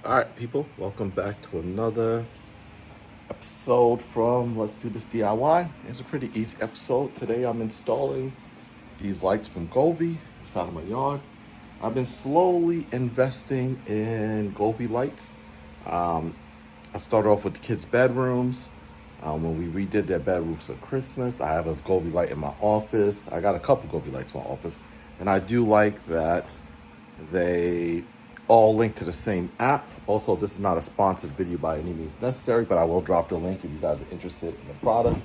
All right, people, welcome back to another episode from Let's Do This DIY. It's a pretty easy episode. Today I'm installing these lights from Govee, side of my yard. I've been slowly investing in Govee lights. I started off with the kids' bedrooms. When we redid their bedrooms for Christmas, I have a Govee light in my office. I got a couple Govee lights in my office. And I do like that they all link to the same app. Also, this is not a sponsored video by any means necessary, but I will drop the link if you guys are interested in the product.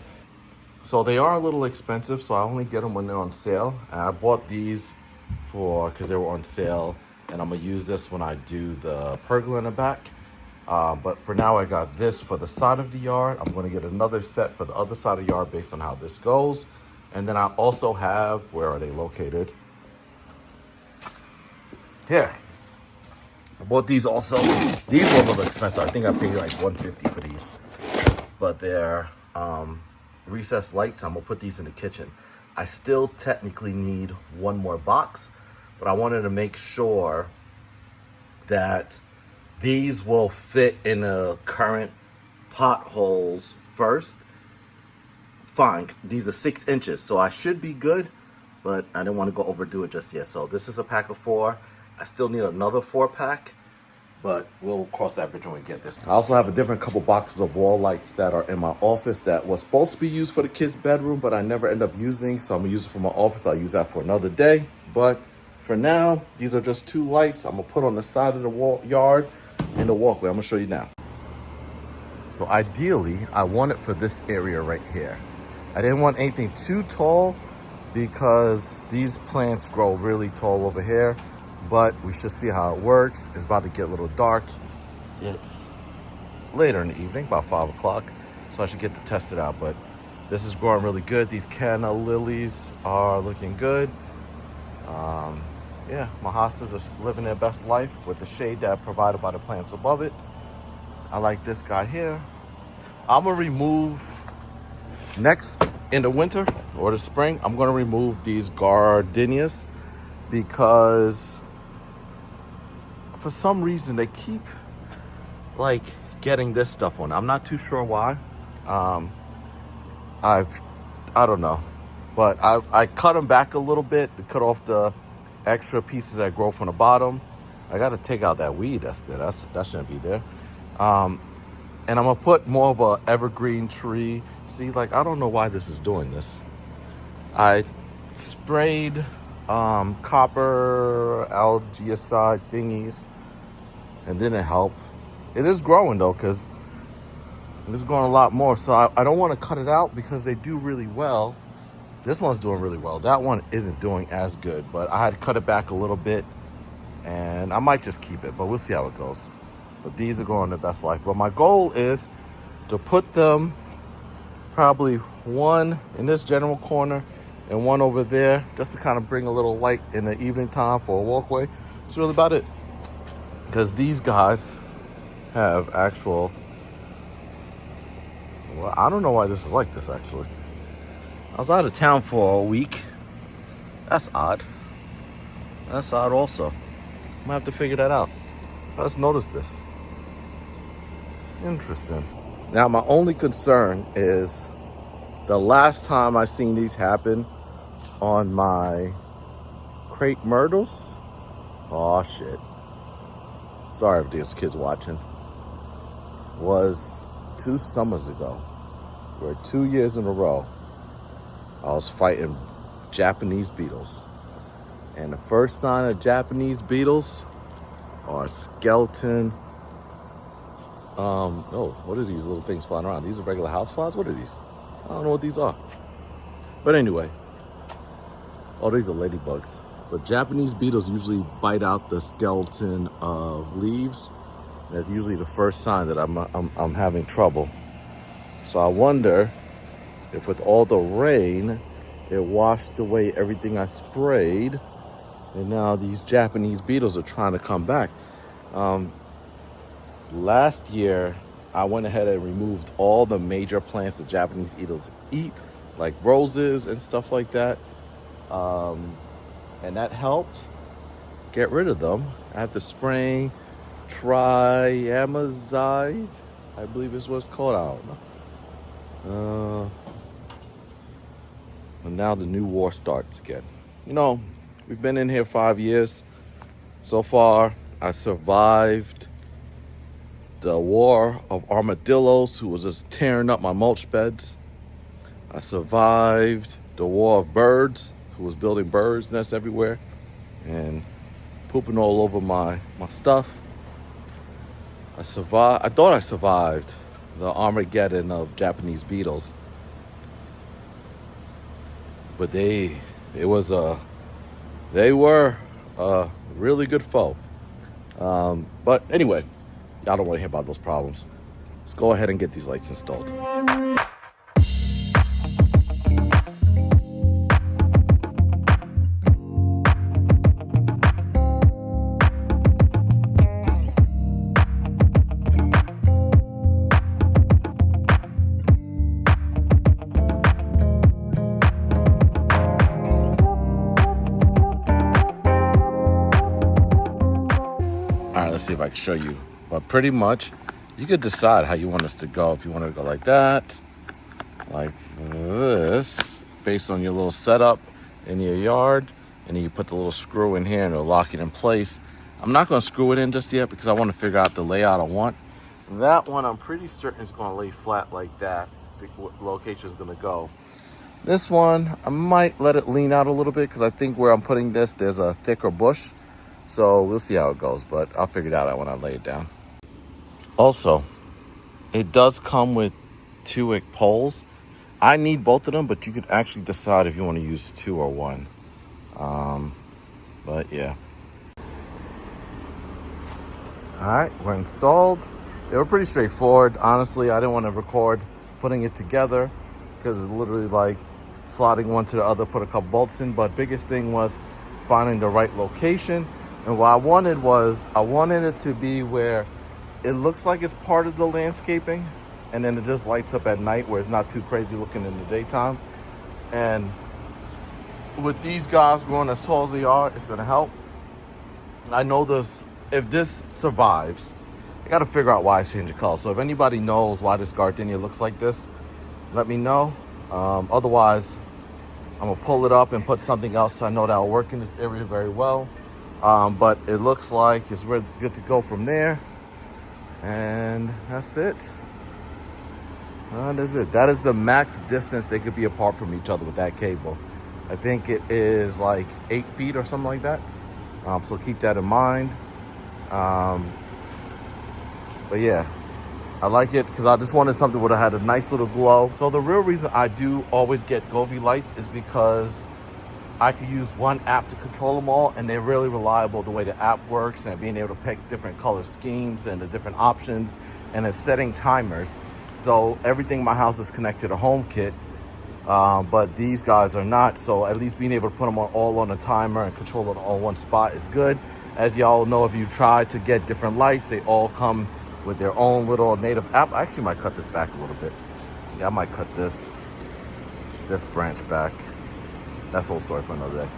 So they are a little expensive, so I only get them when they're on sale. And I bought these because they were on sale, and I'm gonna use this when I do the pergola in the back. But for now, I got this for the side of the yard. I'm gonna get another set for the other side of the yard based on how this goes. And then I also have, where are they located? Here. I bought these also. These were a little expensive. I think I paid like $150 for these. But they're recessed lights. I'm gonna put these in the kitchen. I still technically need one more box, but I wanted to make sure that these will fit in the current potholes first. Fine, these are 6 inches, so I should be good, but I didn't want to go overdo it just yet. So this is a pack of 4. I still need another 4-pack, but we'll cross that bridge when we get this. I also have a different couple boxes of wall lights that are in my office that was supposed to be used for the kids' bedroom, but I never end up using, so I'm gonna use it for my office. I'll use that for another day. But for now, these are just 2 lights I'm gonna put on the side of the yard in the walkway. I'm gonna show you now. So ideally, I want it for this area right here. I didn't want anything too tall because these plants grow really tall over here. But we should see how it works. It's about to get a little dark. It's later in the evening, about 5 o'clock. So I should get to test it out. But this is growing really good. These canna lilies are looking good. Yeah, my hostas are living their best life with the shade that provided by the plants above it. I like this guy here. I'm gonna remove next in the winter or the spring. I'm gonna remove these gardenias because for some reason they keep like getting this stuff on. I'm not too sure why. I don't know, but I cut them back a little bit to cut off the extra pieces that grow from the bottom. I got to take out that weed that's there. That shouldn't be there. And I'm gonna put more of a evergreen tree. See, like I don't know why this is doing this. I sprayed copper algaecide thingies and didn't help. It is growing though, because it's growing a lot more. So I don't want to cut it out because they do really well. This one's doing really well. That one isn't doing as good, but I had to cut it back a little bit and I might just keep it, but we'll see how it goes. But these are going the best life. But my goal is to put them probably one in this general corner and one over there, just to kind of bring a little light in the evening time for a walkway. That's really about it. Because these guys have actual, well, I don't know why this is like this actually. I was out of town for a week. That's odd. That's odd also. I'm gonna have to figure that out. I just noticed this. Interesting. Now my only concern is the last time I seen these happen on my crepe myrtles. Oh shit. Sorry if there's kids watching. Was 2 summers ago, where 2 years in a row, I was fighting Japanese beetles. And the first sign of Japanese beetles are skeleton. Oh, what are these little things flying around? These are regular house flies? What are these? I don't know what these are. But anyway, oh, these are ladybugs. But Japanese beetles usually bite out the skeleton of leaves. That's usually the first sign that I'm having trouble. So I wonder if with all the rain, it washed away everything I sprayed, and now these Japanese beetles are trying to come back. Last year, I went ahead and removed all the major plants the Japanese beetles eat, like roses and stuff like that. And that helped get rid of them. After spraying triamazide, I believe is what it's called. I don't know. And now the new war starts again. You know, we've been in here 5 years. So far, I survived the war of armadillos who was just tearing up my mulch beds. I survived the war of birds who was building birds nests everywhere and pooping all over my stuff. I thought I survived the Armageddon of Japanese beetles. But they were a really good foe. But anyway, y'all don't want to hear about those problems. Let's go ahead and get these lights installed. All right, let's see if I can show you. But pretty much, you could decide how you want us to go. If you want to go like that, like this, based on your little setup in your yard, and then you put the little screw in here and it'll lock it in place. I'm not going to screw it in just yet because I want to figure out the layout I want. That one, I'm pretty certain is going to lay flat like that. What location is going to go. This one, I might let it lean out a little bit because I think where I'm putting this, there's a thicker bush. So we'll see how it goes, but I'll figure it out when I lay it down. Also, it does come with 2-wick poles. I need both of them, but you could actually decide if you want to use 2 or 1. But yeah. All right, we're installed. They were pretty straightforward. Honestly, I didn't want to record putting it together because it's literally like slotting one to the other, put a couple bolts in. But biggest thing was finding the right location. And what I wanted it to be where it looks like it's part of the landscaping, and then it just lights up at night where it's not too crazy looking in the daytime. And with these guys growing as tall as they are, it's gonna help. I know this, if this survives, I gotta figure out why it's changing color. So if anybody knows why this gardenia looks like this, let me know. Otherwise, I'm gonna pull it up and put something else I know that will work in this area very well. But it looks like it's really good to go from there. And that's it. That is it. That is the max distance they could be apart from each other with that cable. I think it is like 8 feet or something like that. So keep that in mind. But yeah, I like it because I just wanted something that had a nice little glow. So the real reason I do always get Govee lights is because I could use one app to control them all, and they're really reliable the way the app works and being able to pick different color schemes and the different options and it's setting timers. So everything in my house is connected to HomeKit, but these guys are not. So at least being able to put them all on a timer and control it all one spot is good. As y'all know, if you try to get different lights, they all come with their own little native app. I actually might cut this back a little bit. Yeah, I might cut this branch back. That's a whole story for another day.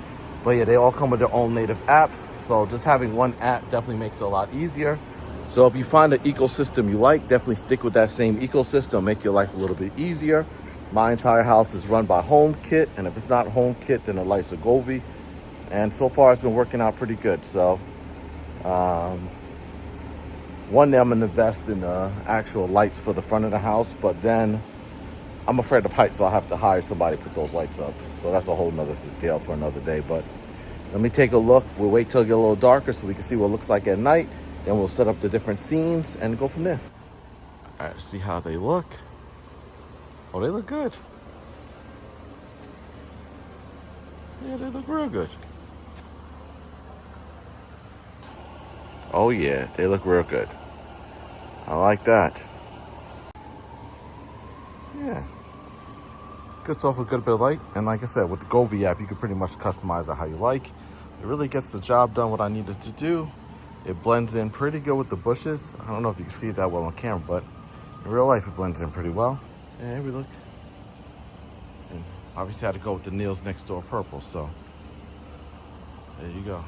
But yeah, they all come with their own native apps. So just having one app definitely makes it a lot easier. So if you find an ecosystem you like, definitely stick with that same ecosystem, make your life a little bit easier. My entire house is run by HomeKit, and if it's not HomeKit, then the lights are Govee. And so far it's been working out pretty good. So one day I'm gonna invest in the actual lights for the front of the house, but then I'm afraid of heights, so I'll have to hire somebody to put those lights up. So that's a whole nother deal for another day. But let me take a look. We'll wait till it gets a little darker so we can see what it looks like at night. Then we'll set up the different scenes and go from there. All right, see how they look. Oh, they look good. Yeah, they look real good. Oh yeah, they look real good. I like that. Yeah. Gets off a good bit of light. And like I said, with the Govee app, you can pretty much customize it how you like. It really gets the job done what I needed to do. It blends in pretty good with the bushes. I don't know if you can see it that well on camera, but in real life, it blends in pretty well. And here we look. And obviously I had to go with the Neil's Next Door purple, so there you go.